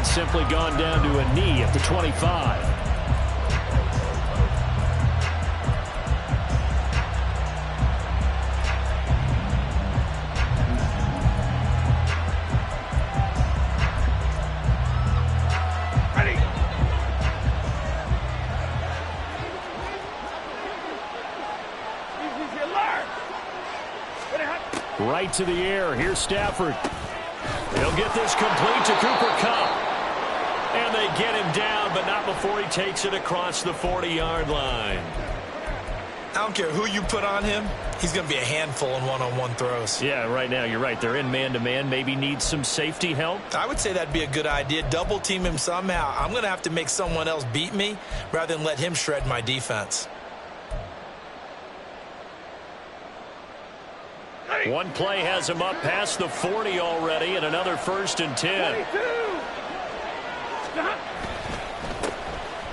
it's simply gone down to a knee at the 25. Right to the air. Here's Stafford. He'll get this complete to Cooper Kupp. And they get him down, but not before he takes it across the 40-yard line. I don't care who you put on him. He's going to be a handful in one-on-one throws. Yeah, right now, you're right. They're in man-to-man. Maybe need some safety help. I would say that'd be a good idea. Double team him somehow. I'm going to have to make someone else beat me rather than let him shred my defense. One play has him up past the 40 already, and another 1st and 10.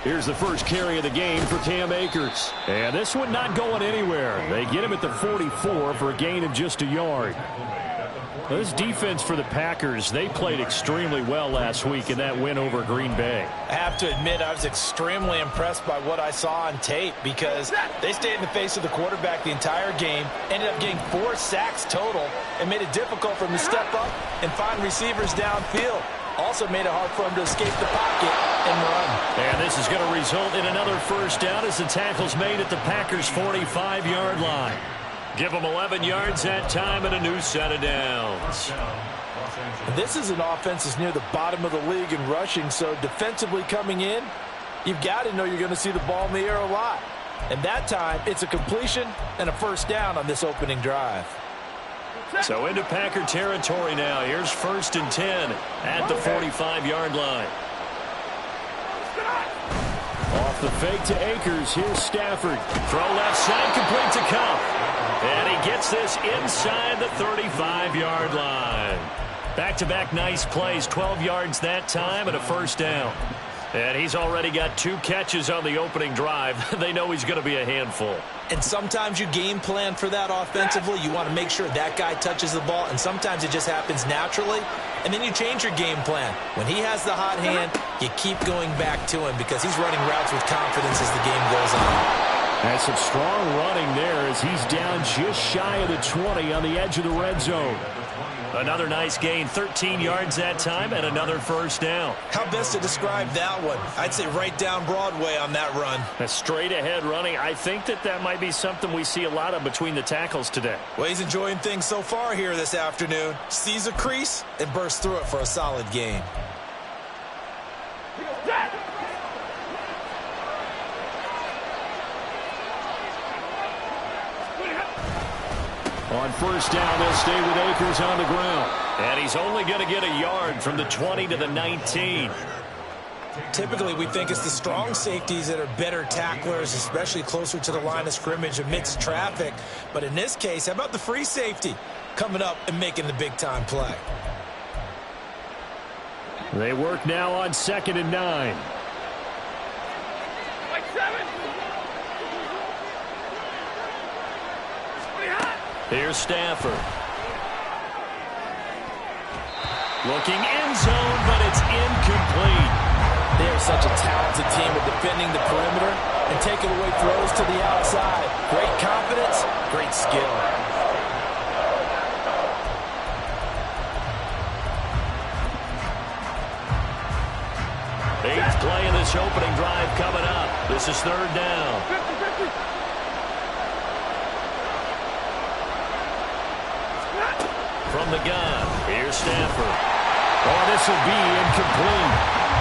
Here's the first carry of the game for Cam Akers. And this one not going anywhere. They get him at the 44 for a gain of just a yard. This defense for the Packers, they played extremely well last week in that win over Green Bay. I have to admit, I was extremely impressed by what I saw on tape because they stayed in the face of the quarterback the entire game, ended up getting 4 sacks total, and made it difficult for him to step up and find receivers downfield. Also made it hard for him to escape the pocket and run. And this is going to result in another 1st down as the tackle's made at the Packers' 45-yard line. Give them 11 yards that time and a new set of downs. This is an offense that's near the bottom of the league in rushing, so defensively coming in, you've got to know you're going to see the ball in the air a lot. And that time, it's a completion and a 1st down on this opening drive. So into Packer territory now. Here's 1st and 10 at the 45-yard line. Off the fake to Akers. Here's Stafford. Throw left side, complete to Kupp. And he gets this inside the 35-yard line. Back-to-back nice plays. 12 yards that time and a 1st down. And he's already got 2 catches on the opening drive. They know he's going to be a handful. And sometimes you game plan for that offensively. You want to make sure that guy touches the ball, and sometimes it just happens naturally. And then you change your game plan. When he has the hot hand, you keep going back to him because he's running routes with confidence as the game goes on. That's some strong running there as he's down just shy of the 20 on the edge of the red zone. Another nice gain, 13 yards that time, and another 1st down. How best to describe that one? I'd say right down Broadway on that run. A straight ahead running. I think that might be something we see a lot of between the tackles today. Well, he's enjoying things so far here this afternoon. Sees a crease and bursts through it for a solid gain. On 1st down, they'll stay with Akers on the ground. And he's only going to get a yard from the 20 to the 19. Typically, we think it's the strong safeties that are better tacklers, especially closer to the line of scrimmage amidst traffic. But in this case, how about the free safety coming up and making the big-time play? They work now on 2nd and 9. Here's Stafford. Looking end zone, but it's incomplete. They are such a talented team at defending the perimeter and taking away throws to the outside. Great confidence, great skill. Eighth play in this opening drive coming up. This is 3rd down. From the gun, here's Stafford. Oh, this will be incomplete.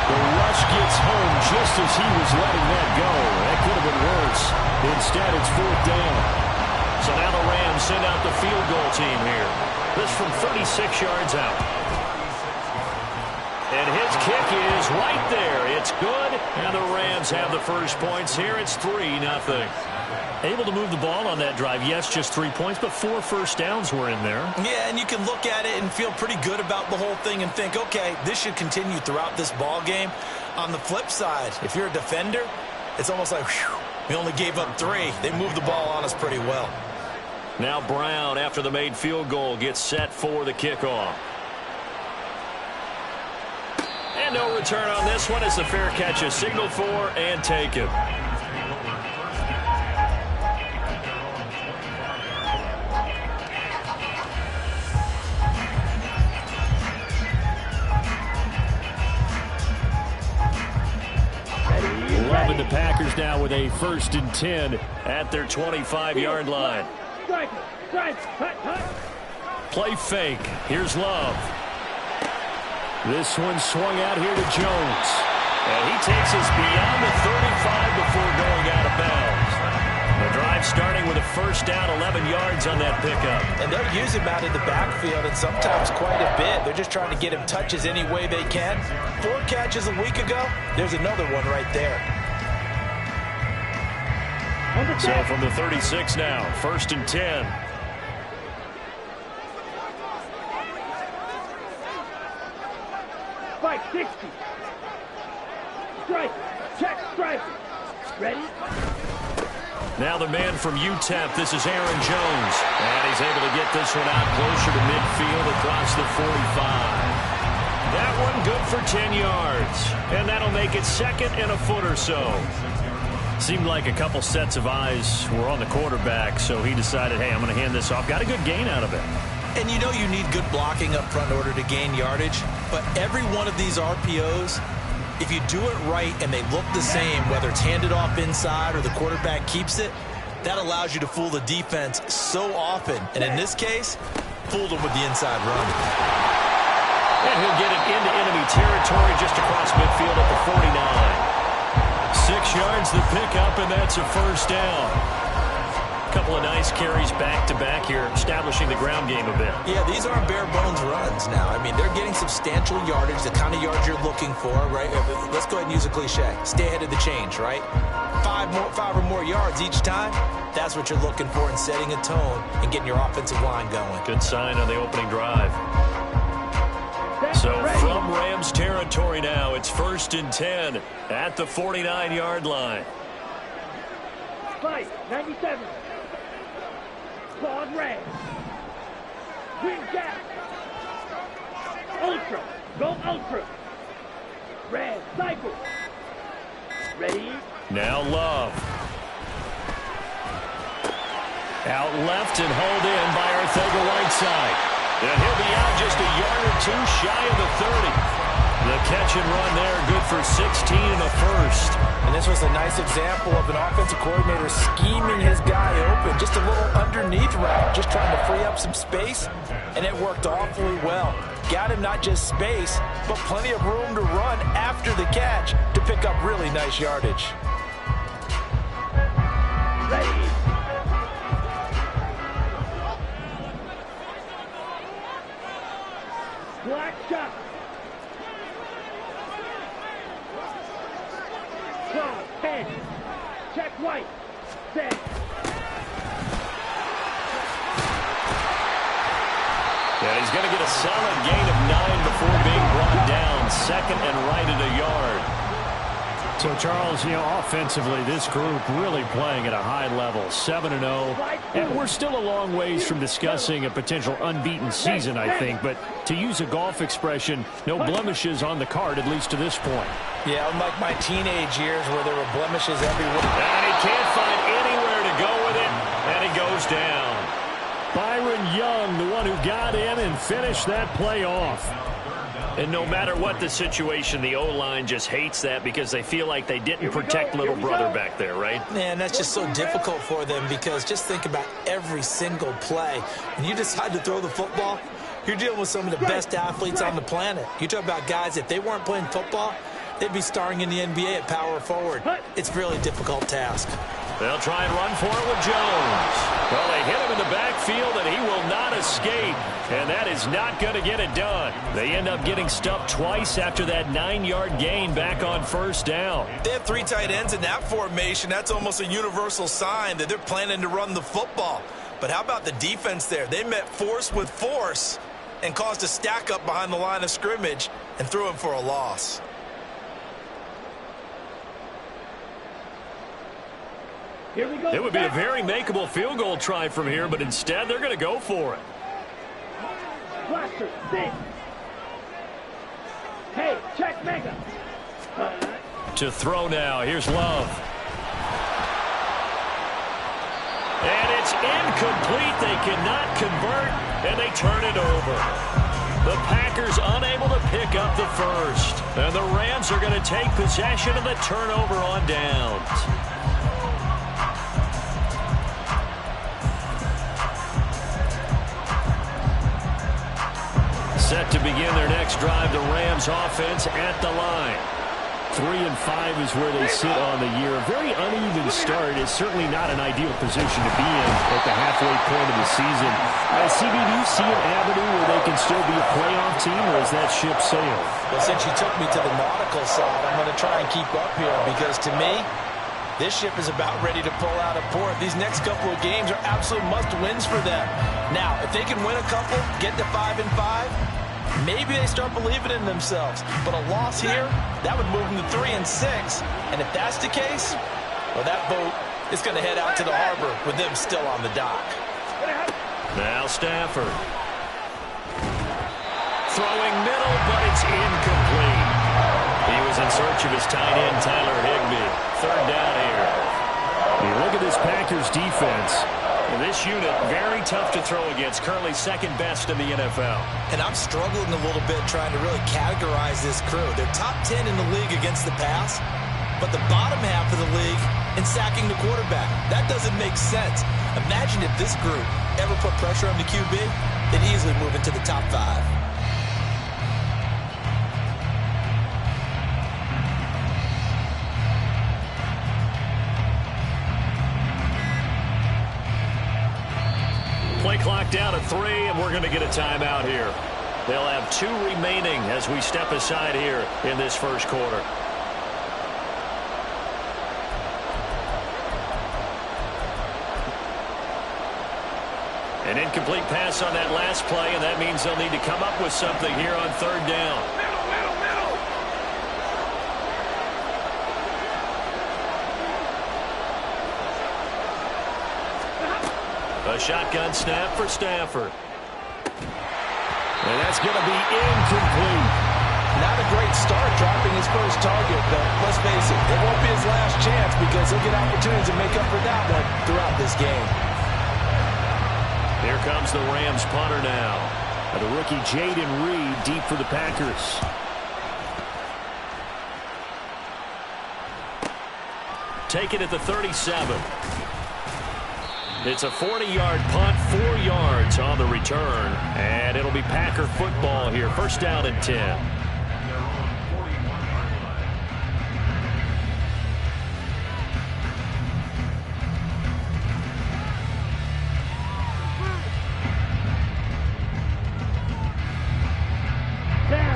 The rush gets home just as he was letting that go. That could have been worse. Instead, it's 4th down. So now the Rams send out the field goal team here. This from 36 yards out. And his kick is right there. It's good, and the Rams have the first points here. It's 3-0. Able to move the ball on that drive. Yes, just 3 points, but 4 first downs were in there. Yeah, and you can look at it and feel pretty good about the whole thing and think, okay, this should continue throughout this ball game. On the flip side, if you're a defender, it's almost like, whew, we only gave up 3. They moved the ball on us pretty well. Now Brown, after the made field goal, gets set for the kickoff. And no return on this one as the fair catch is signaled for and taken. Loving the Packers now with a 1st and 10 at their 25-yard line. Play fake. Here's Love. This one swung out here to Jones. And he takes us beyond the 35 before going out of bounds. The drive starting with a 1st down, 11 yards on that pickup. And they'll use him out in the backfield, and sometimes quite a bit. They're just trying to get him touches any way they can. 4 catches a week ago, there's another one right there. So from the 36 now, 1st and 10. Fight 60. Strike. Check strike. Ready? Now the man from UTEP, this is Aaron Jones. And he's able to get this one out closer to midfield across the 45. That one good for 10 yards. And that'll make it 2nd and a foot or so. Seemed like a couple sets of eyes were on the quarterback, so he decided, hey, I'm going to hand this off. Got a good gain out of it. And you know you need good blocking up front in order to gain yardage. But every one of these RPOs, if you do it right and they look the same, whether it's handed off inside or the quarterback keeps it, that allows you to fool the defense so often. And in this case, fooled them with the inside run. And he'll get it into enemy territory just across midfield at the 49. 6 yards the pickup, and that's a 1st down. Couple of nice carries back-to-back here, establishing the ground game a bit. Yeah, these aren't bare-bones runs now. I mean, they're getting substantial yardage, the kind of yards you're looking for, right? Let's go ahead and use a cliche. Stay ahead of the change, right? 5 or more yards each time. That's what you're looking for in setting a tone and getting your offensive line going. Good sign on the opening drive. So from Rams territory now, it's 1st and 10 at the 49-yard line. Fight 97. Claude Red. Green gas. Ultra. Go ultra. Red cycle. Ready? Now Love. Out left and hauled in by Arcega-Whiteside. And he'll be out just a yard or 2 shy of the 30. The catch and run there, good for 16 and a 1st. And this was a nice example of an offensive coordinator scheming his guy open. Just a little underneath route, just trying to free up some space. And it worked awfully well. Got him not just space, but plenty of room to run after the catch to pick up really nice yardage. Ready? Black shot. 12, 10. Check white. Set. And he's going to get a solid gain of 9 before being brought down. 2nd and right at a yard. So, Charles, offensively, this group really playing at a high level, 7-0. And we're still a long ways from discussing a potential unbeaten season, I think. But to use a golf expression, no blemishes on the card, at least to this point. Yeah, unlike my teenage years where there were blemishes everywhere. And he can't find anywhere to go with it, and he goes down. Byron Young, the one who got in and finished that play off. And no matter what the situation, the O-line just hates that because they feel like they didn't protect little brother back there, right? Man, that's just so difficult for them because just think about every single play. When you decide to throw the football, you're dealing with some of the best athletes on the planet. You talk about guys, if they weren't playing football, they'd be starring in the NBA at power forward. It's a really difficult task. They'll try and run for it with Jones. Well, they hit him in the backfield, and he will not escape. And that is not going to get it done. They end up getting stuffed twice after that 9-yard gain back on 1st down. They have 3 tight ends in that formation. That's almost a universal sign that they're planning to run the football. But how about the defense there? They met force with force and caused a stack up behind the line of scrimmage and threw him for a loss. Here we go. It would be a very makeable field goal try from here, but instead they're going to go for it. Blaster, sit. Hey, check Mega. To throw now. Here's Love. And it's incomplete. They cannot convert, and they turn it over. The Packers unable to pick up the first. And the Rams are going to take possession of the turnover on downs. Set to begin their next drive, the Rams offense at the line. 3-5 is where they sit on the year. A very uneven start is certainly not an ideal position to be in at the halfway point of the season. CB, do you see an avenue where they can still be a playoff team, or is that ship sailed? Well, since you took me to the nautical side, I'm going to try and keep up here because to me, this ship is about ready to pull out of port. These next couple of games are absolute must-wins for them. Now, if they can win a couple, get to 5-5, maybe they start believing in themselves. But a loss here, that would move them to 3-6. And if that's the case, well, that boat is going to head out to the harbor with them still on the dock. Now Stafford. Throwing middle, but it's incomplete. He was in search of his tight end, Tyler Higbee. Third down here. You look at this Packers defense. And this unit, very tough to throw against. Currently second best in the NFL. And I'm struggling a little bit trying to really categorize this crew. They're top 10 in the league against the pass, but the bottom half of the league in sacking the quarterback. That doesn't make sense. Imagine if this group ever put pressure on the QB, they'd easily move into the top 5. Play clock down to 3, and we're going to get a timeout here. They'll have 2 remaining as we step aside here in this first quarter. An incomplete pass on that last play, and that means they'll need to come up with something here on third down. A shotgun snap for Stafford. And that's going to be incomplete. Not a great start dropping his first target, but let's face it, it won't be his last chance because he'll get opportunities to make up for that one throughout this game. Here comes the Rams punter now. The rookie Jaden Reed deep for the Packers. Take it at the 37. It's a 40-yard punt, 4 yards on the return, and it'll be Packer football here. First down and 10.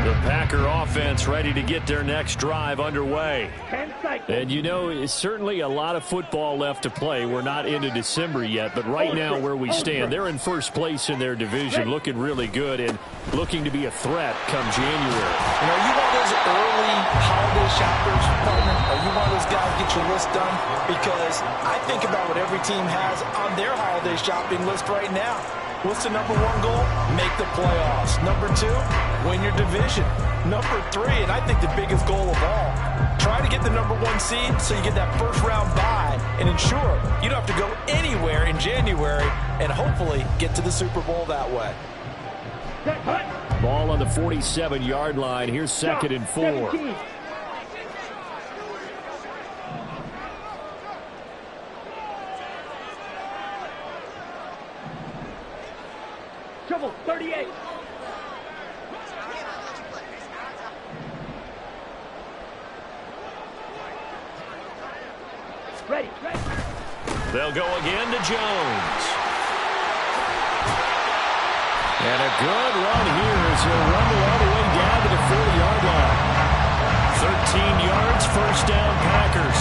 The Packer offense ready to get their next drive underway. 10 seconds. And you know, it's certainly a lot of football left to play. We're not into December yet, but right now where we stand, they're in first place in their division, looking really good and looking to be a threat come January. You know, you one of those early holiday shoppers, partner? Are you one of those guys get your list done? Because I think about what every team has on their holiday shopping list right now. What's the number 1 goal? Make the playoffs. Number 2, win your division. Number 3, and I think the biggest goal of all, try to get the number 1 seed so you get that first round bye and ensure you don't have to go anywhere in January and hopefully get to the Super Bowl that way. Ball on the 47-yard line. Here's second and 4. 17. Trouble, 38. Ready. They'll go again to Jones. And a good run here as he'll rumble all the way down to the 40-yard line. 13 yards, first down, Packers.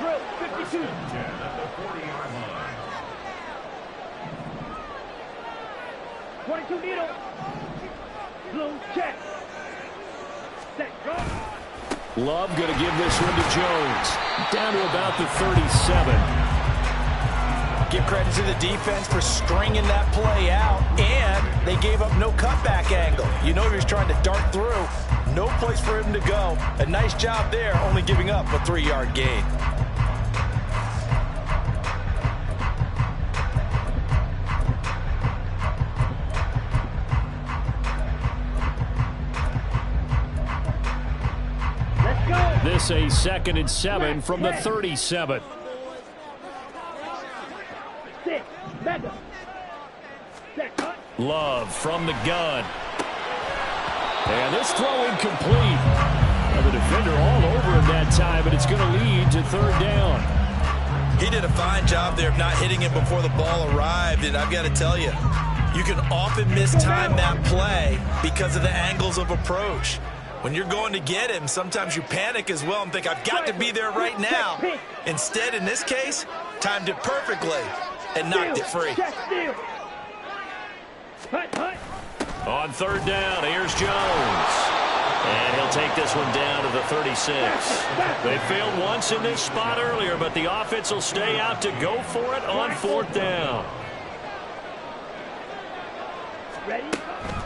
Drill, 52. Needle. Blue check. Set. Go. Love going to give this one to Jones. Down to about the 37. Give credit to the defense for stringing that play out, and they gave up no cutback angle. You know he was trying to dart through. No place for him to go. A nice job there, only giving up a 3-yard gain. This a 2nd and 7 from the 37. Love from the gun. And this throw incomplete. Now the defender all over him that time, but it's going to lead to 3rd down. He did a fine job there of not hitting him before the ball arrived, and I've got to tell you, you can often mistime that play because of the angles of approach. When you're going to get him, sometimes you panic as well and think, I've got to be there right now. Instead, in this case, timed it perfectly and knocked it free. On 3rd down, here's Jones. And he'll take this one down to the 36. They failed once in this spot earlier, but the offense will stay out to go for it on 4th down.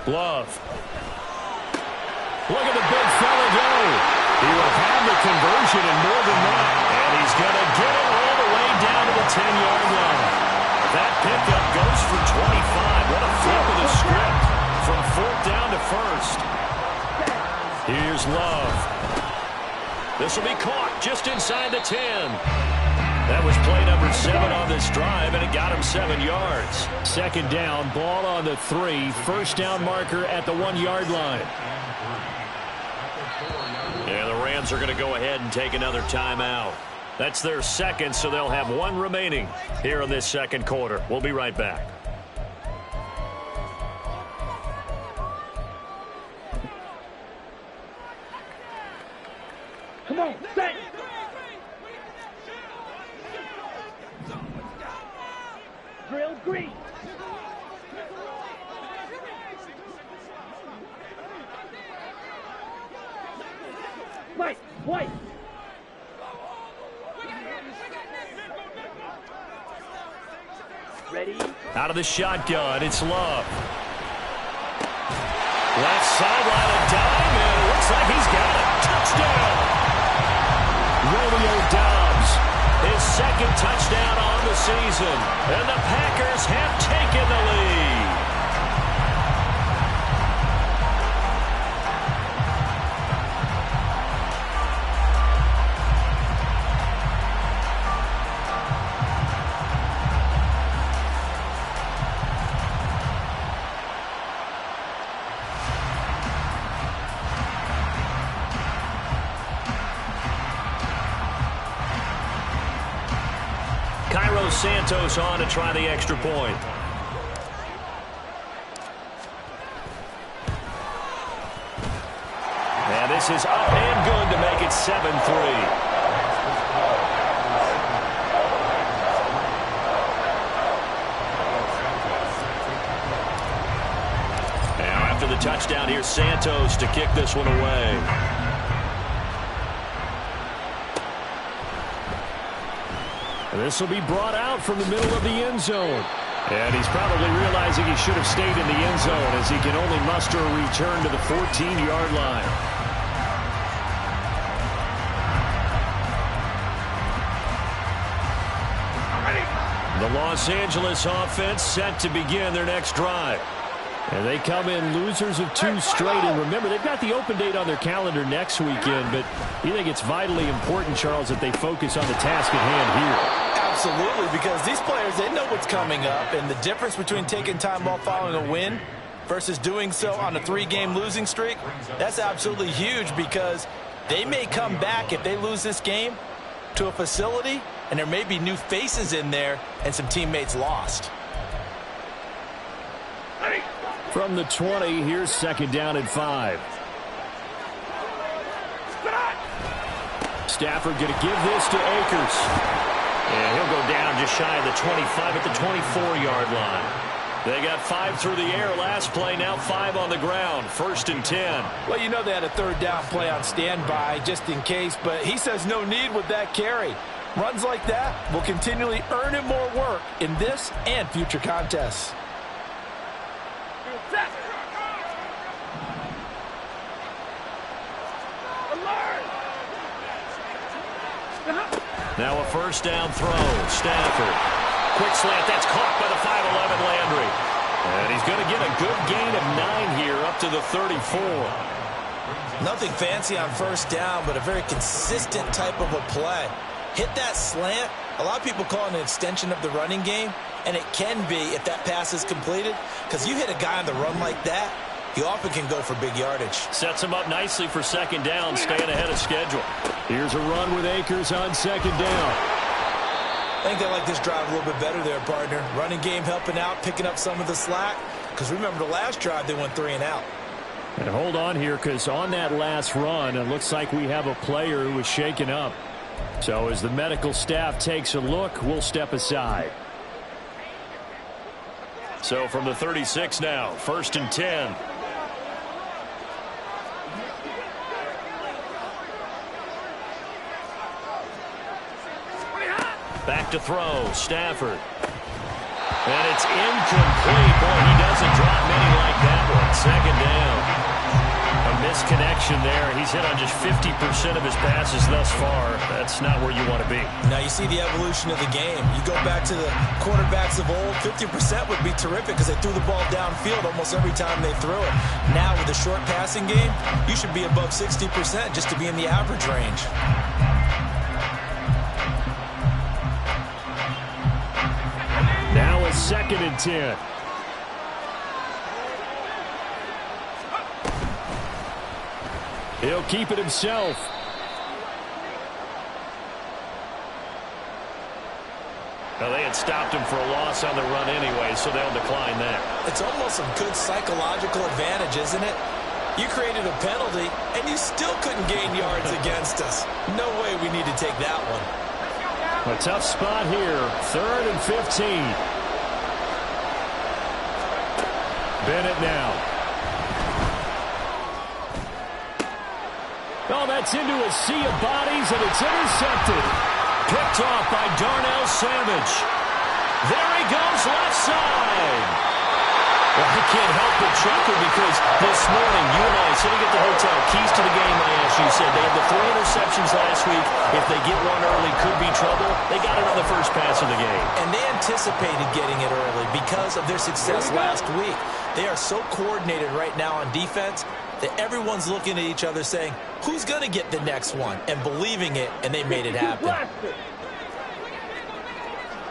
Love. Look at the big fella go. He will have the conversion and more than that. And he's going to get it all the way down to the 10-yard line. That pickup goes for 25. What a flip of the script from 4th down to 1st. Here's Love. This will be caught just inside the 10. That was play number 7 on this drive, and it got him 7 yards. 2nd down, ball on the 3. 1st down marker at the 1-yard line. Yeah, the Rams are going to go ahead and take another timeout. That's their 2nd, so they'll have 1 remaining here in this 2nd quarter. We'll be right back. Come on, set. Drill green. White. Ready? Out of the shotgun, it's Love. Left sideline, a dime, and it looks like he's got it. Touchdown! Romeo Doubs, his 2nd touchdown on the season, and the Packers have taken the lead. Santos on to try the extra point. And this is up and good to make it 7-3. Now after the touchdown, here's Santos to kick this one away. This will be brought out from the middle of the end zone. And he's probably realizing he should have stayed in the end zone as he can only muster a return to the 14-yard line. The Los Angeles offense set to begin their next drive. And they come in losers of 2 straight. And remember, they've got the open date on their calendar next weekend. But you think it's vitally important, Charles, that they focus on the task at hand here? Absolutely, because these players, they know what's coming up. And the difference between taking time off following a win versus doing so on a 3-game losing streak, that's absolutely huge because they may come back if they lose this game to a facility and there may be new faces in there and some teammates lost. From the 20, here's 2nd down and 5. Stafford going to give this to Akers. And he'll go down just shy of the 25 at the 24-yard line. They got 5 through the air last play, now 5 on the ground. 1st and 10. Well, you know they had a 3rd down play on standby just in case, but he says no need with that carry. Runs like that will continually earn him more work in this and future contests. Now a first down throw. Stafford. Quick slant. That's caught by the 5'11" Landry. And he's going to get a good gain of 9 here up to the 34. Nothing fancy on first down, but a very consistent type of a play. Hit that slant. A lot of people call it an extension of the running game, and it can be if that pass is completed, because you hit a guy on the run like that, you often can go for big yardage. Sets him up nicely for second down, staying ahead of schedule. Here's a run with Akers on second down. I think they like this drive a little bit better there, partner. Running game helping out, picking up some of the slack, because remember the last drive they went 3 and out. And hold on here, because on that last run, it looks like we have a player who was shaken up. So as the medical staff takes a look, we'll step aside. So from the 36 now, 1st and 10. Back to throw, Stafford. And it's incomplete. Boy, he doesn't drop many like that one. Second down. A misconnection there. He's hit on just 50% of his passes thus far. That's not where you want to be. Now you see the evolution of the game. You go back to the quarterbacks of old, 50% would be terrific because they threw the ball downfield almost every time they threw it. Now with the short passing game, you should be above 60% just to be in the average range. Now a 2nd and 10. He'll keep it himself. Well, they had stopped him for a loss on the run anyway, so they'll decline that. It's almost some good psychological advantage, isn't it? You created a penalty, and you still couldn't gain yards against us. No way we need to take that one. A tough spot here. 3rd and 15. Bennett now. Oh, that's into a sea of bodies, and it's intercepted. Picked off by Darnell Savage. There he goes, left side. Well, I can't help but chuckle because this morning, you and I, sitting at the hotel, keys to the game, I asked you, said they had the 3 interceptions last week. If they get one early, could be trouble. They got it on the first pass of the game. And they anticipated getting it early because of their success last week. They are so coordinated right now on defense that everyone's looking at each other saying, who's going to get the next one? And believing it, and they made it happen.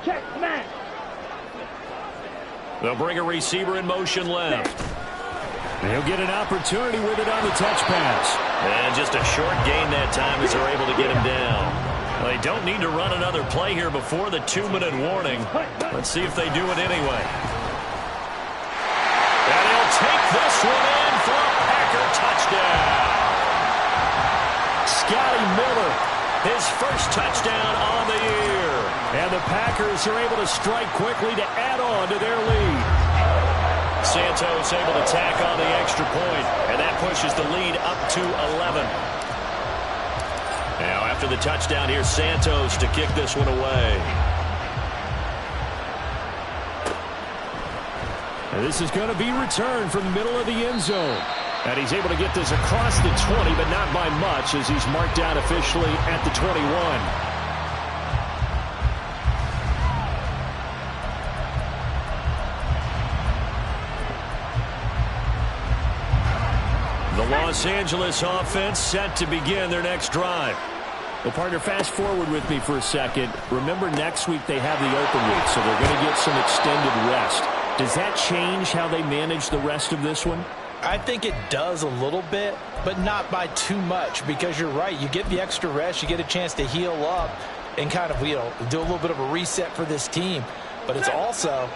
Check, man. They'll bring a receiver in motion left. He'll get an opportunity with it on the touch pass. And just a short gain that time as they're able to get him down. Well, they don't need to run another play here before the 2-minute warning. Let's see if they do it anyway. And he'll take this one in for a Packer touchdown. Scotty Miller, his first touchdown on the year. And the Packers are able to strike quickly to add on to their lead. Santos able to tack on the extra point, and that pushes the lead up to 11. Now after the touchdown, here's Santos to kick this one away. And this is going to be returned from the middle of the end zone. And he's able to get this across the 20, but not by much as he's marked down officially at the 21. The Los Angeles offense set to begin their next drive. Well, partner, fast forward with me for a second. Remember, next week they have the open week, so they're going to get some extended rest. Does that change how they manage the rest of this one? I think it does a little bit, but not by too much, because you're right. You get the extra rest, you get a chance to heal up and kind of, do a little bit of a reset for this team. But it's also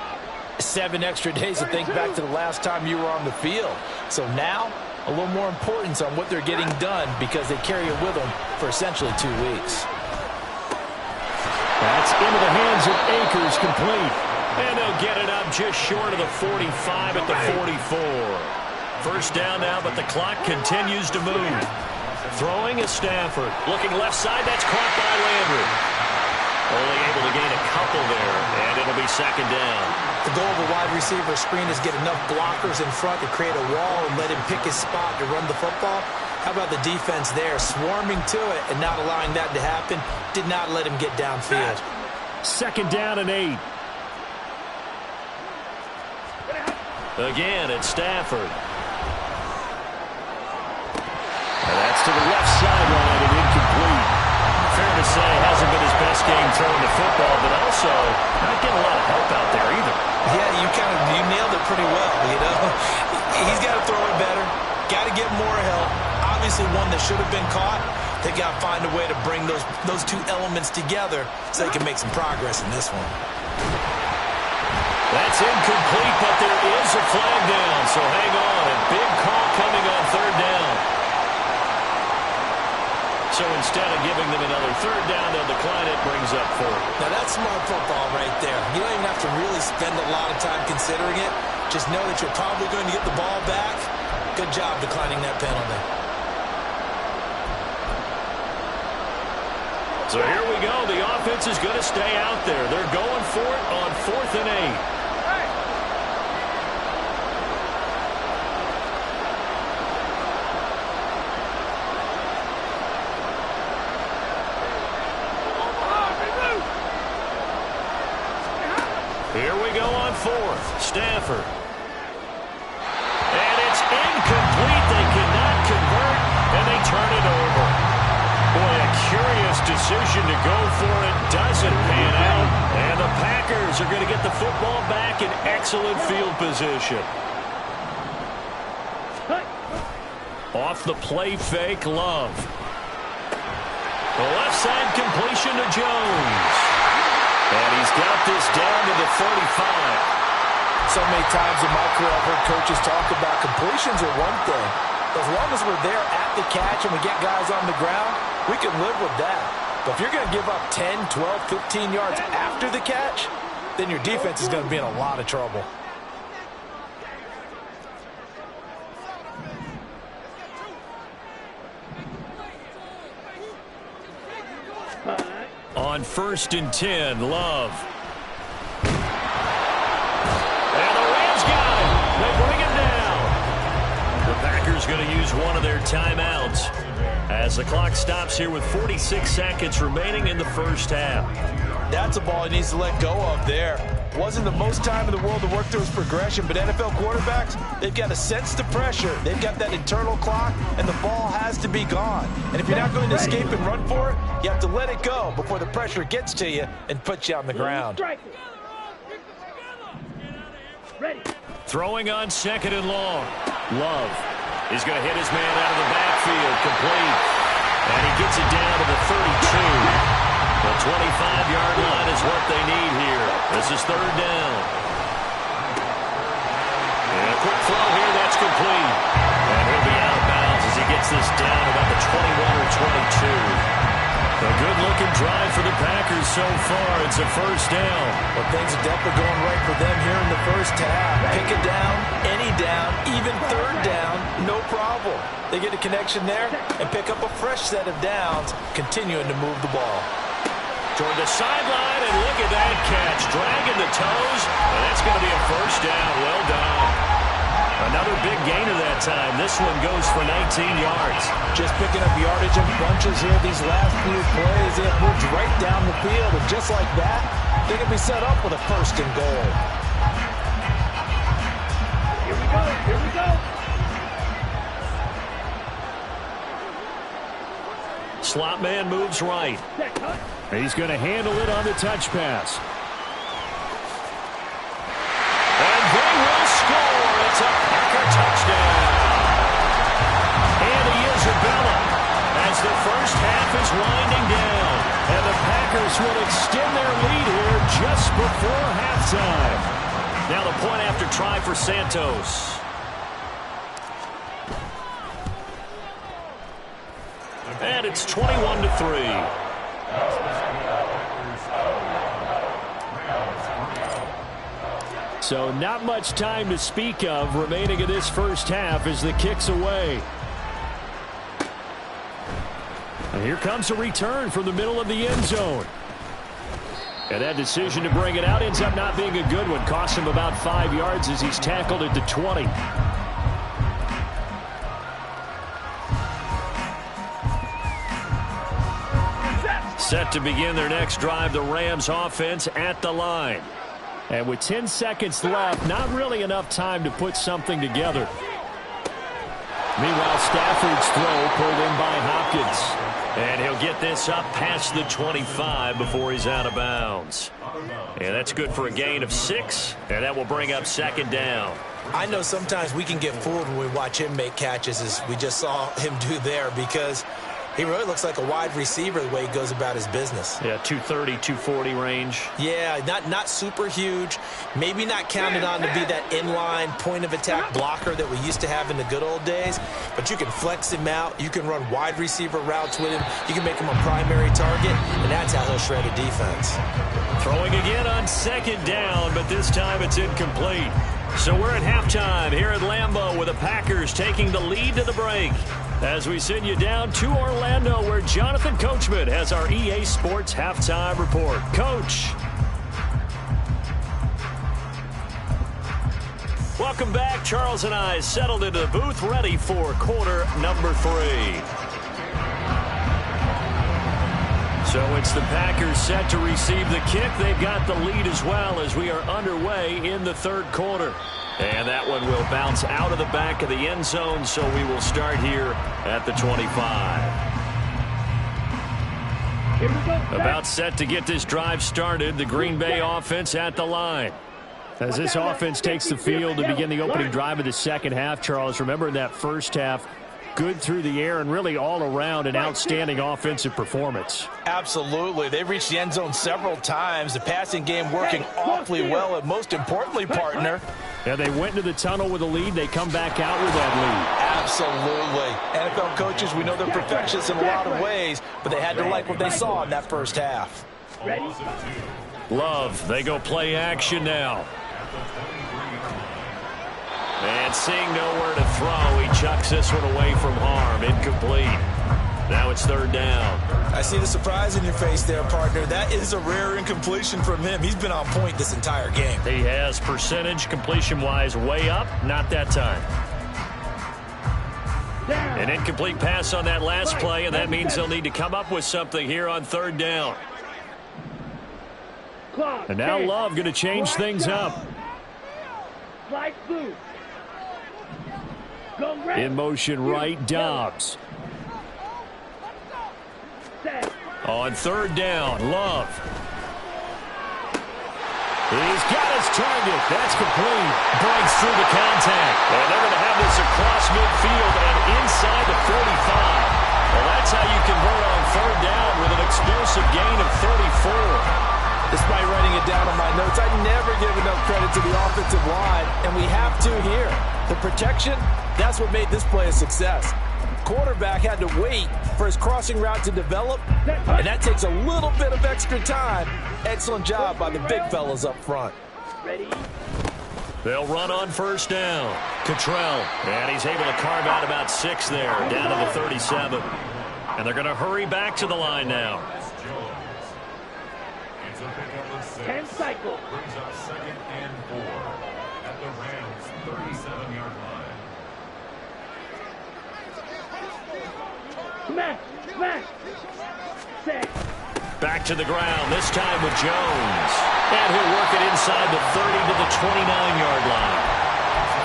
7 extra days to think back to the last time you were on the field. So now, a little more importance on what they're getting done because they carry it with them for essentially 2 weeks. That's into the hands of Akers, complete. And they'll get it up just short of the 45 at the 44. First down now, but the clock continues to move. Throwing is Stafford. Looking left side, that's caught by Landry. Only able to gain a couple there, and it'll be second down. The goal of a wide receiver screen is get enough blockers in front to create a wall and let him pick his spot to run the football. How about the defense there, swarming to it and not allowing that to happen? Did not let him get downfield. Second down and 8. Again, it's Stafford. And that's to the left sideline and incomplete. Fair to say, hasn't been his best game throwing the football, but also not getting a lot of help out there either. Yeah, you nailed it pretty well, you know. He's got to throw it better. Got to get more help. Obviously one that should have been caught. They got to find a way to bring those two elements together so they can make some progress in this one. That's incomplete, but there is a flag down, so hang on. A big call coming on third down. So instead of giving them another third down, they'll decline it, brings up fourth. Now that's smart football right there. You don't even have to really spend a lot of time considering it. Just know that you're probably going to get the ball back. Good job declining that penalty. So here we go. The offense is going to stay out there. They're going for it on 4th and 8. Here we go on 4th. Stafford. And it's incomplete. They cannot convert, and they turn it over. Boy, a curious decision to go for it. Doesn't pan out. And the Packers are going to get the football back in excellent field position. Off the play fake, Love. The left side completion to Jones. And he's got this down to the 35. So many times in my career I've heard coaches talk about completions are one thing. As long as we're there at the catch and we get guys on the ground, we can live with that. But if you're going to give up 10, 12, 15 yards after the catch, then your defense is going to be in a lot of trouble. On 1st and 10, Love. And the Rams got him. They bring him down. The Packers going to use one of their timeouts as the clock stops here with 46 seconds remaining in the first half. That's a ball he needs to let go of there. Wasn't the most time in the world to work through his progression, but NFL quarterbacks, they've got to sense the pressure. They've got that internal clock, and the ball has to be gone. And if you're not going to escape and run for it, you have to let it go before the pressure gets to you and puts you on the ground. Ready. Throwing on 2nd and long. Love is going to hit his man out of the backfield, complete. And he gets it down to the 32. The 25-yard line is what they need here. This is 3rd down. And a quick throw here, that's complete. And he'll be out of bounds as he gets this down about the 21 or 22. A good-looking drive for the Packers so far. It's a 1st down. Well, things are definitely going right for them here in the first half. Pick a down, any down, even 3rd down, no problem. They get a connection there and pick up a fresh set of downs, continuing to move the ball. Toward the sideline, and look at that catch. Dragging the toes, and that's going to be a 1st down. Well done. Another big gainer that time. This one goes for 19 yards. Just picking up yardage in bunches here these last few plays. They have moved right down the field, and just like that, they can be set up with a 1st and goal. Here we go. Here we go. Slot man moves right. Set, cut. He's going to handle it on the touch pass. And they will score. It's a Packer touchdown. And Isabella as the first half is winding down. And the Packers will extend their lead here just before halftime. Now the point after try for Santos. And it's 21-3. So not much time to speak of remaining in this first half as the kick's away. And here comes a return from the middle of the end zone. And that decision to bring it out ends up not being a good one. Costs him about 5 yards as he's tackled at the 20. Set to begin their next drive, the Rams offense at the line. And with 10 seconds left, not really enough time to put something together. Meanwhile, Stafford's throw pulled in by Hopkins. And he'll get this up past the 25 before he's out of bounds. And that's good for a gain of 6, and that will bring up second down. I know sometimes we can get fooled when we watch him make catches, as we just saw him do there, because he really looks like a wide receiver the way he goes about his business. Yeah, 230, 240 range. Yeah, not super huge. Maybe not counted on to be that inline point-of-attack blocker that we used to have in the good old days. But you can flex him out. You can run wide receiver routes with him. You can make him a primary target, and that's how he'll shred a defense. Throwing again on second down, but this time it's incomplete. So we're at halftime here at Lambeau with the Packers taking the lead to the break. As we send you down to Orlando, where Jonathan Coachman has our EA Sports Halftime Report. Coach. Welcome back. Charles and I settled into the booth, ready for quarter number 3. So it's the Packers set to receive the kick. They've got the lead as well as we are underway in the third quarter. And that one will bounce out of the back of the end zone, so we will start here at the 25. Here we go. About set to get this drive started, the Green Bay offense at the line. As this offense takes the field to begin the opening drive of the second half, Charles, remember in that first half, good through the air and really all around an outstanding offensive performance. Absolutely. They reached the end zone several times. The passing game working awfully well, and most importantly, partner, yeah, they went into the tunnel with a lead. They come back out with that absolutely. NFL coaches, we know they're perfectionists in a lot of ways, but they had to like what they saw in that first half. Ready? lead. Love, they go play action now. And seeing nowhere to throw, he chucks this one away from harm. Incomplete. Now it's third down. I see the surprise in your face there, partner. That is a rare incompletion from him. He's been on point this entire game. He has percentage completion-wise way up. Not that time. An incomplete pass on that last play, and that means they'll need to come up with something here on third down. And now Love going to change things up. Slide blue. In motion right, Dobbs. On third down, Love. He's got his target. That's complete. Breaks through the contact. And they're going to have this across midfield and inside the 45. Well, that's how you convert on third down with an explosive gain of 34. Despite writing it down on my notes, I never give enough credit to the offensive line, and we have to here. The protection, that's what made this play a success. Quarterback had to wait for his crossing route to develop, and that takes a little bit of extra time. Excellent job by the big fellas up front. Ready? They'll run on first down. Cottrell, and he's able to carve out about 6 there, down to the 37. And they're going to hurry back to the line now. 10 cycle. Brings up 2nd and 4 at the Rams 37-yard line. Smash. Set. Back to the ground, this time with Jones. And he'll work it inside the 30 to the 29-yard line.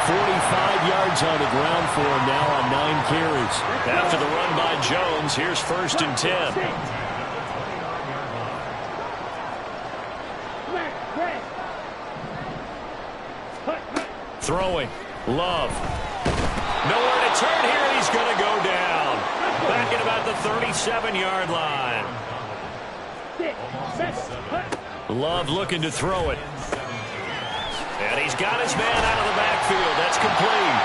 45 yards on the ground for him now on 9 carries. After the run by Jones, here's 1st and 10. Throwing. Love. Nowhere to turn here, and he's going to go down. Back at about the 37-yard line. Love looking to throw it. And he's got his man out of the backfield. That's complete.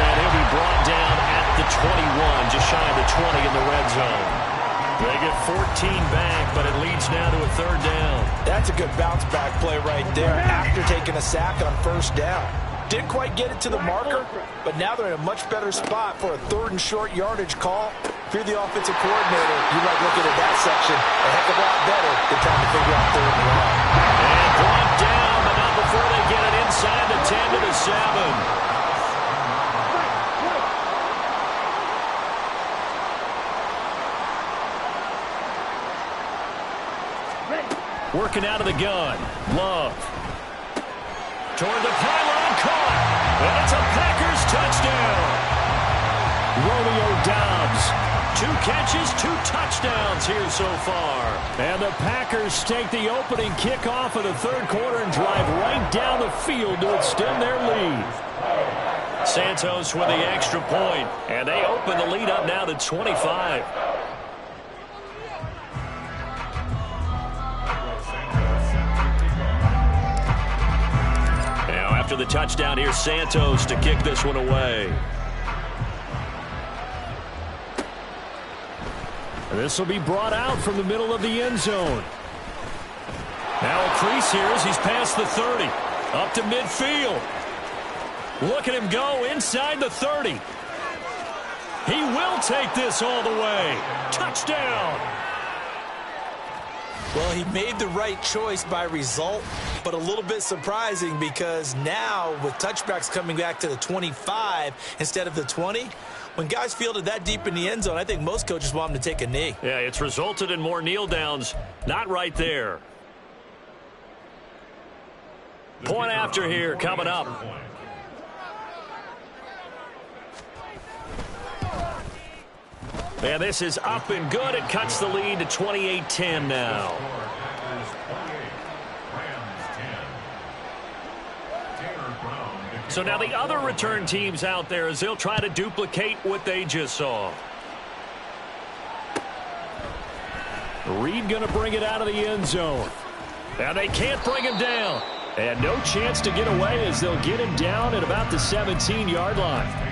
And he'll be brought down at the 21, just shy of the 20 in the red zone. They get 14 back, but it leads now to a third down. That's a good bounce back play right there after taking a sack on first down. Didn't quite get it to the marker, but now they're in a much better spot for a 3rd and short yardage call. if you're the offensive coordinator, you might look at that section a heck of a lot better than trying to figure out third and long. And brought down, but not before they get it inside the 10 to the 7. Working out of the gun. Love. Toward the pylon, caught. And it's a Packers touchdown. Romeo Doubs. 2 catches, 2 touchdowns here so far. And the Packers take the opening kickoff of the third quarter and drive right down the field to extend their lead. Santos with the extra point. And they open the lead up now to 25. After the touchdown, here's Santos to kick this one away. And this will be brought out from the middle of the end zone. Now a crease here as he's past the 30. Up to midfield. Look at him go inside the 30. He will take this all the way. Touchdown. Well, he made the right choice by result, but a little bit surprising because now with touchbacks coming back to the 25 instead of the 20, when guys fielded that deep in the end zone, I think most coaches want them to take a knee. Yeah, it's resulted in more kneel downs. Not right there. Point after here coming up. And this is up and good. It cuts the lead to 28-10 now. So now the other return teams out there as they'll try to duplicate what they just saw. Reed going to bring it out of the end zone. Now they can't bring him down. And no chance to get away as they'll get him down at about the 17-yard line.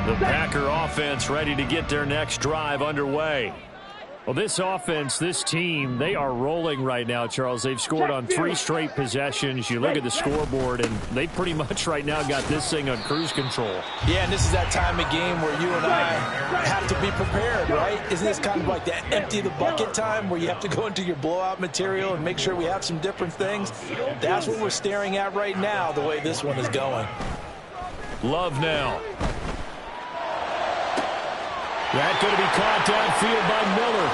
The Packer offense ready to get their next drive underway. Well, this offense, this team, they are rolling right now, Charles. They've scored on 3 straight possessions. You look at the scoreboard, and they pretty much right now got this thing on cruise control. Yeah, and this is that time of game where you and I have to be prepared, right? Isn't this kind of like that empty the bucket time where you have to go into your blowout material and make sure we have some different things? That's what we're staring at right now, the way this one is going. Love now. That's going to be caught downfield by Miller.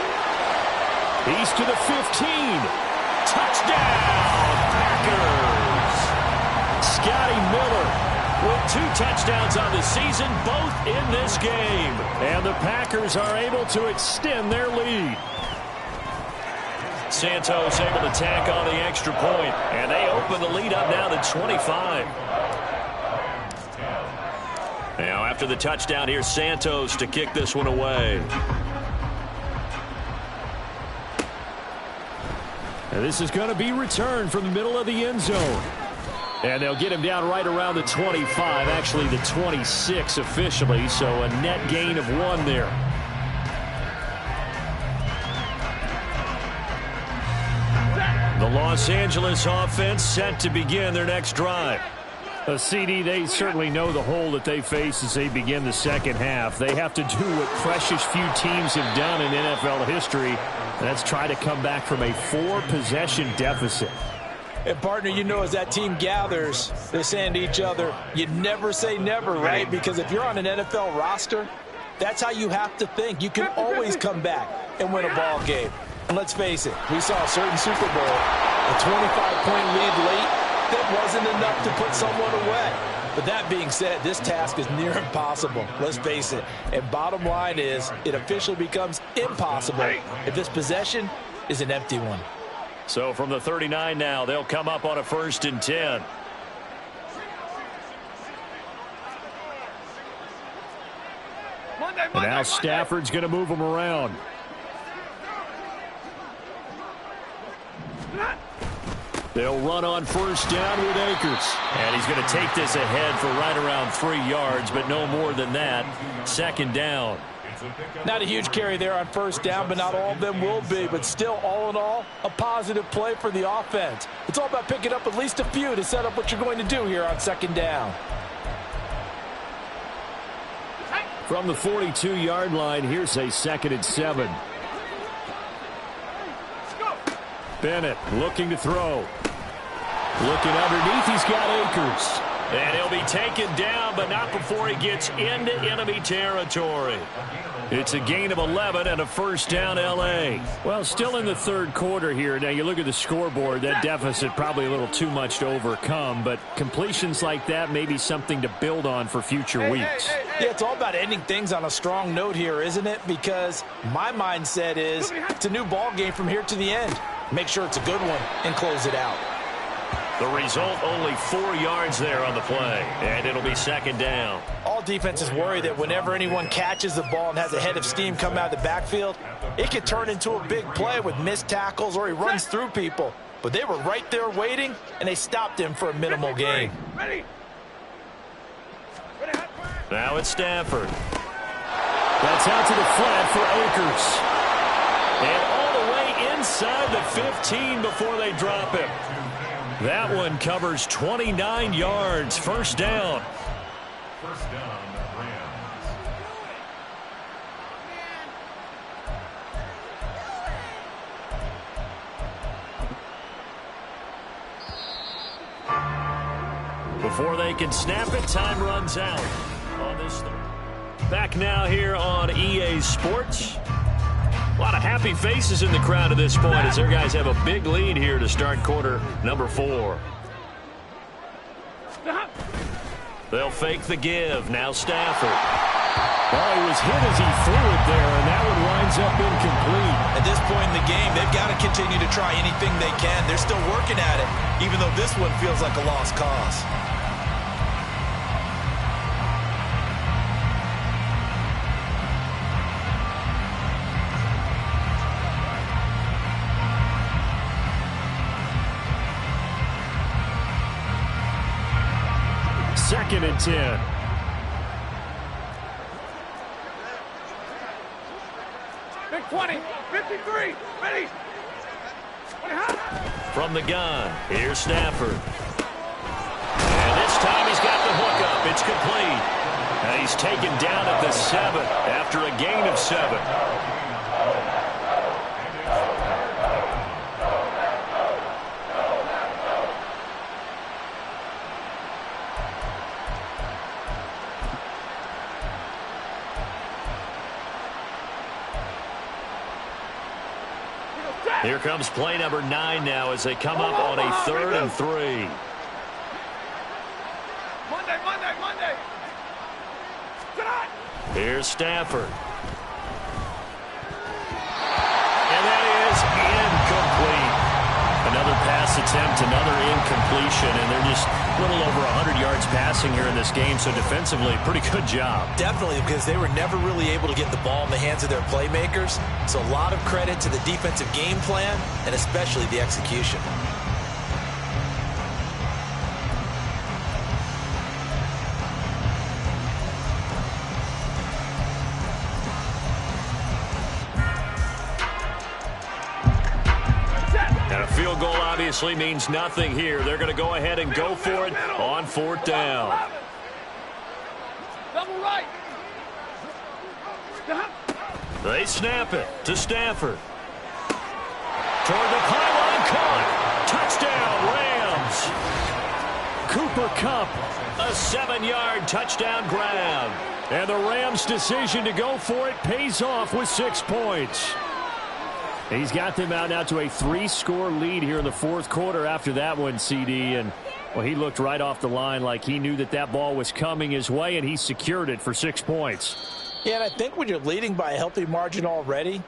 He's to the 15. Touchdown, Packers. Scotty Miller with 2 touchdowns on the season, both in this game. And the Packers are able to extend their lead. Santos able to tack on the extra point, and they open the lead up now to 25. Now, after the touchdown, here's Santos to kick this one away. And this is going to be returned from the middle of the end zone. And they'll get him down right around the 25, actually the 26 officially, so a net gain of 1 there. The Los Angeles offense set to begin their next drive. CD, they certainly know the hole that they face as they begin the second half. They have to do what precious few teams have done in NFL history, and that's try to come back from a 4-possession deficit. And, partner, you know, as that team gathers, they're saying to each other, you never say never, right? Because if you're on an NFL roster, that's how you have to think. You can always come back and win a ball game. And let's face it, we saw a certain Super Bowl, a 25-point lead late, that wasn't enough to put someone away. But that being said, this task is near impossible. Let's face it. And bottom line is, it officially becomes impossible if this possession is an empty one. So from the 39 now, they'll come up on a 1st and 10. And now Stafford's going to move them around. They'll run on 1st down with Akers. And he's going to take this ahead for right around 3 yards, but no more than that. 2nd down. Not a huge carry there on first down, but not all of them will be. But still, all in all, a positive play for the offense. It's all about picking up at least a few to set up what you're going to do here on second down. From the 42-yard line, here's a 2nd and 7. Bennett looking to throw. Looking underneath, he's got Akers. And he'll be taken down, but not before he gets into enemy territory. It's a gain of 11 and a first down, L.A. Well, still in the third quarter here. Now, you look at the scoreboard, that deficit probably a little too much to overcome, but completions like that may be something to build on for future weeks. Yeah, it's all about ending things on a strong note here, isn't it? Because my mindset is it's a new ball game from here to the end. Make sure it's a good one and close it out. The result, only 4 yards there on the play, and it'll be second down. All defenses worry that whenever anyone catches the ball and has a head of steam come out of the backfield, it could turn into a big play with missed tackles or he runs through people. But they were right there waiting, and they stopped him for a minimal gain. Now it's Stafford. That's out to the flat for Akers. And all the way inside the 15 before they drop him. That one covers 29 yards. First down. First down, Rams. Before they can snap it, time runs out on this. Back now here on EA Sports. A lot of happy faces in the crowd at this point as their guys have a big lead here to start quarter number 4. They'll fake the give. Now Stafford. Well, he was hit as he threw it there, and that one winds up incomplete. At this point in the game, they've got to continue to try anything they can. They're still working at it, even though this one feels like a lost cause. Second and 10. Big 20, 53, ready. From the gun, here's Stafford. And this time he's got the hook up. It's complete. And he's taken down at the 7 after a gain of 7. Here comes play number 9 now as they come up on a 3rd and 3. Monday. Here's Stafford. And that is incomplete. Another pass attempt, another incompletion, and they're just a little over 100 yards passing here in this game, so defensively, pretty good job. Definitely, because they were never really able to get the ball in the hands of their playmakers, so a lot of credit to the defensive game plan and especially the execution. Field goal obviously means nothing here. They're going to go ahead and go for it on 4th down. Double right. They snap it to Stafford. Toward the pylon, caught. Touchdown, Rams. Cooper Kupp, a 7-yard touchdown grab. And the Rams' decision to go for it pays off with 6 points. He's got them out now to a 3-score lead here in the 4th quarter after that one, CD. And, well, he looked right off the line like he knew that that ball was coming his way, and he secured it for 6 points. Yeah, and I think when you're leading by a healthy margin already,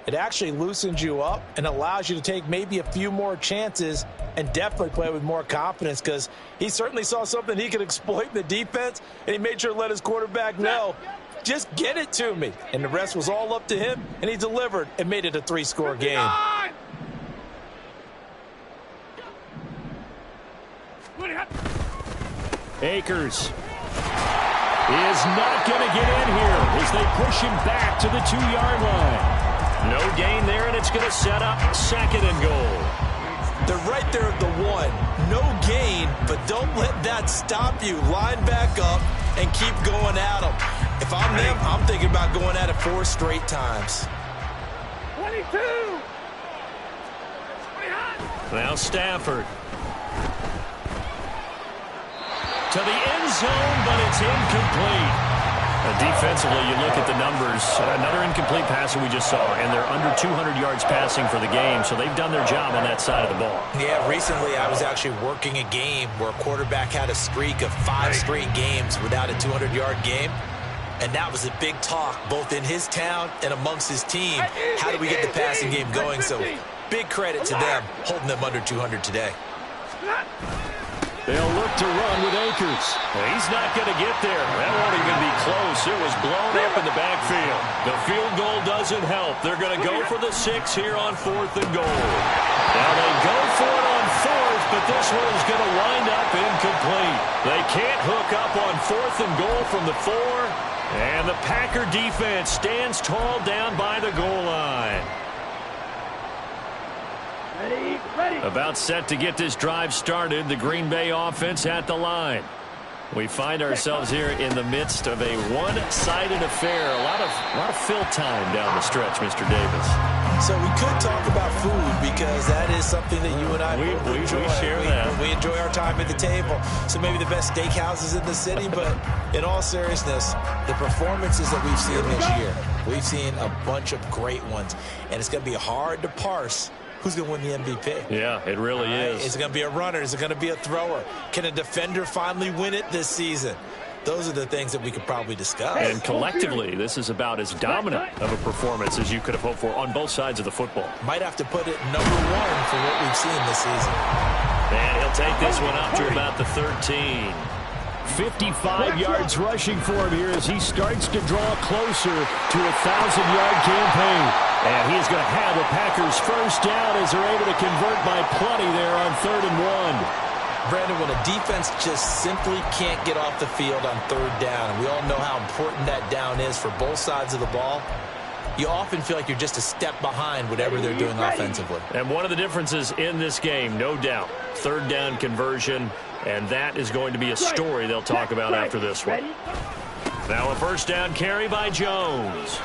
it actually loosens you up and allows you to take maybe a few more chances and definitely play with more confidence, because he certainly saw something he could exploit in the defense, and he made sure to let his quarterback know, just get it to me. And the rest was all up to him, and he delivered and made it a 3-score game. Akers. He is not going to get in here as they push him back to the 2-yard line. No gain there, and it's going to set up 2nd and goal. They're right there at the 1. No gain, but don't let that stop you. Line back up and keep going at them. If I'm them, I'm thinking about going at it 4 straight times. 22. Now Stafford. To the end zone, but it's incomplete. Defensively, you look at the numbers. Another incomplete passer we just saw, and they're under 200 yards passing for the game, so they've done their job on that side of the ball. Yeah, recently I was actually working a game where a quarterback had a streak of 5 straight games without a 200-yard game. And that was a big talk, both in his town and amongst his team. How do we get the passing game going? So big credit to them, holding them under 200 today. They'll look to run with Akers. He's not going to get there. That won't even be close. It was blown up in the backfield. The field goal doesn't help. They're going to go for the 6 here on 4th and goal. Now they go for it on 4th, but this one is going to wind up incomplete. They can't hook up on 4th and goal from the 4. And the Packer defense stands tall down by the goal line. About set to get this drive started. The Green Bay offense at the line. We find ourselves here in the midst of a one-sided affair. A lot of fill time down the stretch, Mr. Davis. So we could talk about food because that is something that you and I enjoy. We share that. We enjoy our time at the table. So maybe the best steakhouses in the city, but in all seriousness, the performances that we've seen this year, we've seen a bunch of great ones, and it's going to be hard to parse who's going to win the MVP. Yeah, it really is. Is it going to be a runner? Is it going to be a thrower? Can a defender finally win it this season? Those are the things that we could probably discuss. And collectively, this is about as dominant of a performance as you could have hoped for on both sides of the football. Might have to put it number 1 for what we've seen this season. And he'll take this one up to about the 13. 55 yards rushing for him here as he starts to draw closer to a 1,000-yard campaign. And he is going to have the Packers first down as they're able to convert by plenty there on 3rd and 1. Brandon, when a defense just simply can't get off the field on 3rd down, and we all know how important that down is for both sides of the ball, you often feel like you're just a step behind whatever they're doing offensively. And one of the differences in this game, no doubt, 3rd down conversion, and that is going to be a story they'll talk about after this one. Now a first down carry by Jones.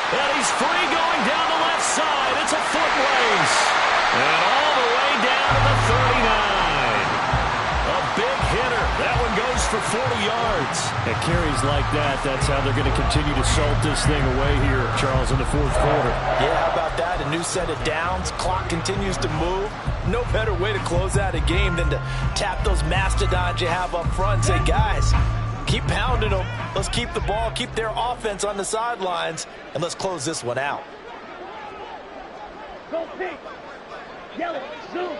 And he's free going down the left side. It's a foot race. And all the way down to the 39. A big hitter. That one goes for 40 yards. And carries like that, that's how they're going to continue to salt this thing away here, Charles, in the 4th quarter. Yeah, how about that? A new set of downs. Clock continues to move. No better way to close out a game than to tap those mastodons you have up front and say, guys, keep pounding them. Let's keep the ball, keep their offense on the sidelines, and let's close this one out. Go pink. Yellow. Zoom.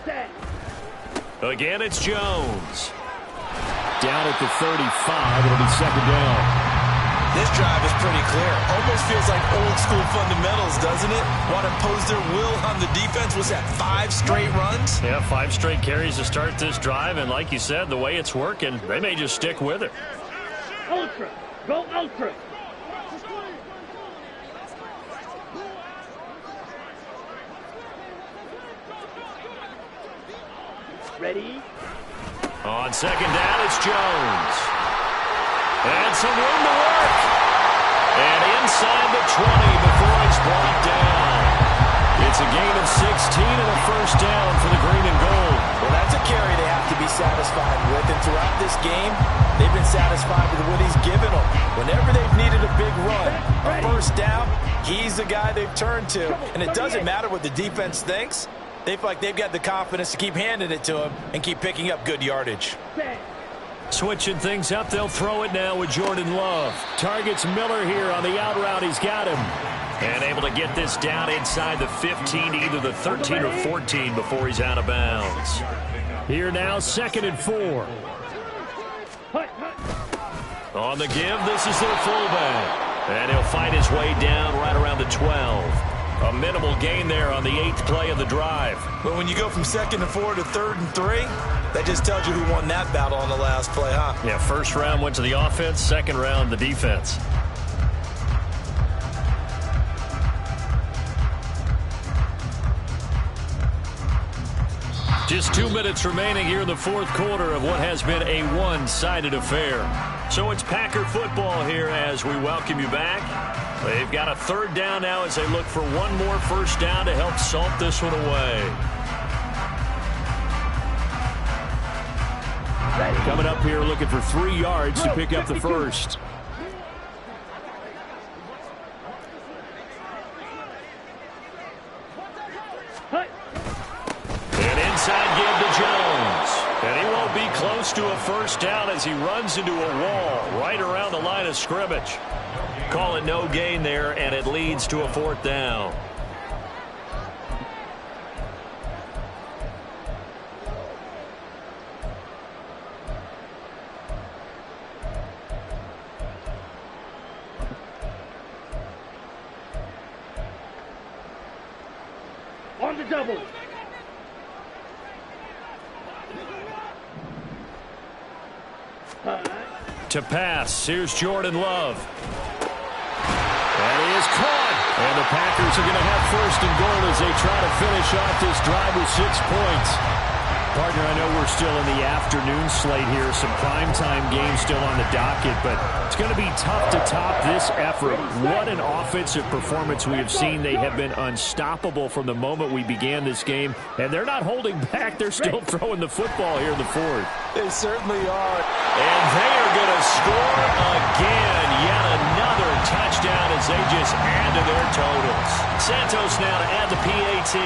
Set. Again, it's Jones. Down at the 35. It'll be 2nd down. This drive is pretty clear. Almost feels like old school fundamentals, doesn't it? Want to impose their will on the defense. Was that 5 straight runs? Yeah, 5 straight carries to start this drive, and like you said, the way it's working, they may just stick with it. Ultra. Go ultra. Ready? On 2nd down, it's Jones. And some room to work. And inside the 20 before he's brought down. It's a gain of 16 and a first down for the green and gold. Well, that's a carry they have to be satisfied with. And throughout this game, they've been satisfied with what he's given them. Whenever they've needed a big run, a first down, he's the guy they've turned to. And it doesn't matter what the defense thinks. They feel like they've got the confidence to keep handing it to him and keep picking up good yardage. Switching things up, they'll throw it now with Jordan Love. Targets Miller here on the out route. He's got him. And able to get this down inside the 15, either the 13 or 14 before he's out of bounds. Here now, 2nd and 4. On the give, this is their fullback. And he'll fight his way down right around the 12. A minimal gain there on the 8th play of the drive. But when you go from 2nd and 4 to 3rd and 3, that just tells you who won that battle on the last play, huh? Yeah, first round went to the offense, second round the defense. Just 2 minutes remaining here in the fourth quarter of what has been a one-sided affair. So it's Packer football here as we welcome you back. They've got a 3rd down now as they look for one more first down to help salt this one away. Coming up here looking for 3 yards to pick up the first. Inside give to Jones. And he won't be close to a first down as he runs into a wall right around the line of scrimmage. Call it no gain there, and it leads to a 4th down. On the double. To pass, here's Jordan Love. And he is caught. And the Packers are going to have 1st and goal as they try to finish off this drive with 6 points. Partner, I know we're still in the afternoon slate here. Some primetime games still on the docket, but it's going to be tough to top this effort. What an offensive performance we have seen. They have been unstoppable from the moment we began this game, and they're not holding back. They're still throwing the football here in the 4th. They certainly are. And they are going to score again. Yet another touchdown as they just add to their totals. Santos now to add the PAT.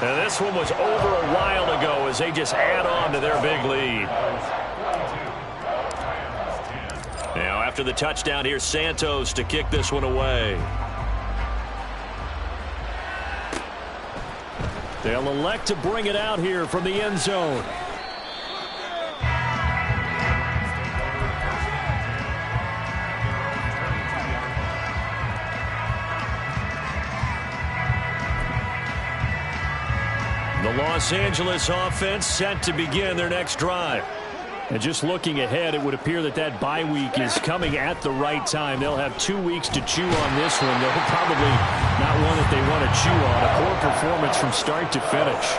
And this one was over a while ago as they just add on to their big lead. Now after the touchdown, here's Santos to kick this one away. They'll elect to bring it out here from the end zone. The Los Angeles offense set to begin their next drive. And just looking ahead, it would appear that that bye week is coming at the right time. They'll have 2 weeks to chew on this one. They'll probably not one that they want to chew on. A poor performance from start to finish.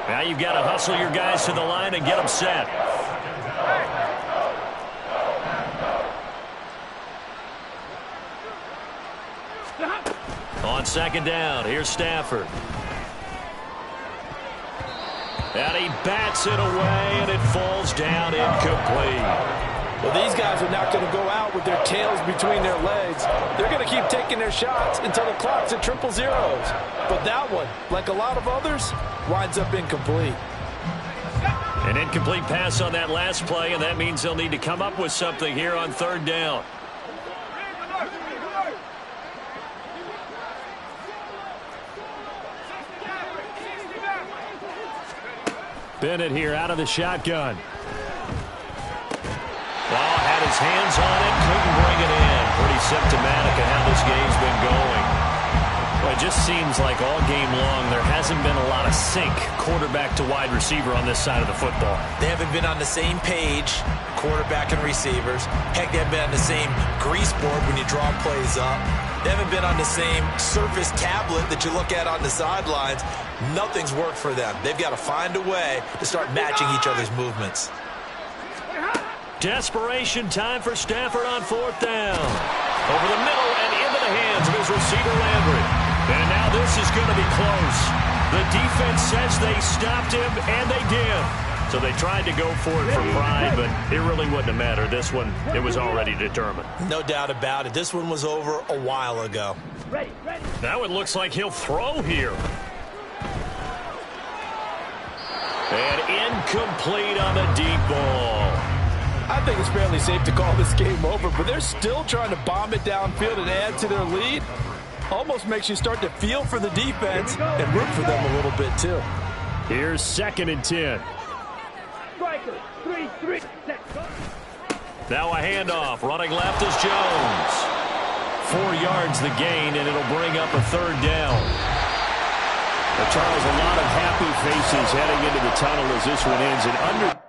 Now you've got to hustle your guys to the line and get them set. On 2nd down, here's Stafford. And he bats it away, and it falls down incomplete. Well, these guys are not going to go out with their tails between their legs. They're going to keep taking their shots until the clock's at 000. But that one, like a lot of others, winds up incomplete. An incomplete pass on that last play, and that means they'll need to come up with something here on 3rd down. Bennett here out of the shotgun. Well, had his hands on it, couldn't bring it in. Pretty symptomatic of how this game's been going. Well, it just seems like all game long there hasn't been a lot of sync quarterback to wide receiver on this side of the football. They haven't been on the same page, quarterback and receivers. Heck, they haven't been on the same grease board when you draw plays up. They haven't been on the same surface tablet that you look at on the sidelines. Nothing's worked for them. They've got to find a way to start matching each other's movements. Desperation time for Stafford on 4th down. Over the middle and into the hands of his receiver Landry. And now this is going to be close. The defense says they stopped him, and they did. So they tried to go for it for pride, but it really wouldn't have mattered. This one, it was already determined. No doubt about it. This one was over a while ago. Ready. Now it looks like he'll throw here. And incomplete on the deep ball. I think it's fairly safe to call this game over, but they're still trying to bomb it downfield and add to their lead. Almost makes you start to feel for the defense and root for them a little bit, too. Here's 2nd and 10. Striker, 3-3. Now a handoff. Running left is Jones. 4 yards the gain, and it'll bring up a third down. Well, Charles, a lot of happy faces heading into the tunnel as this one ends. And under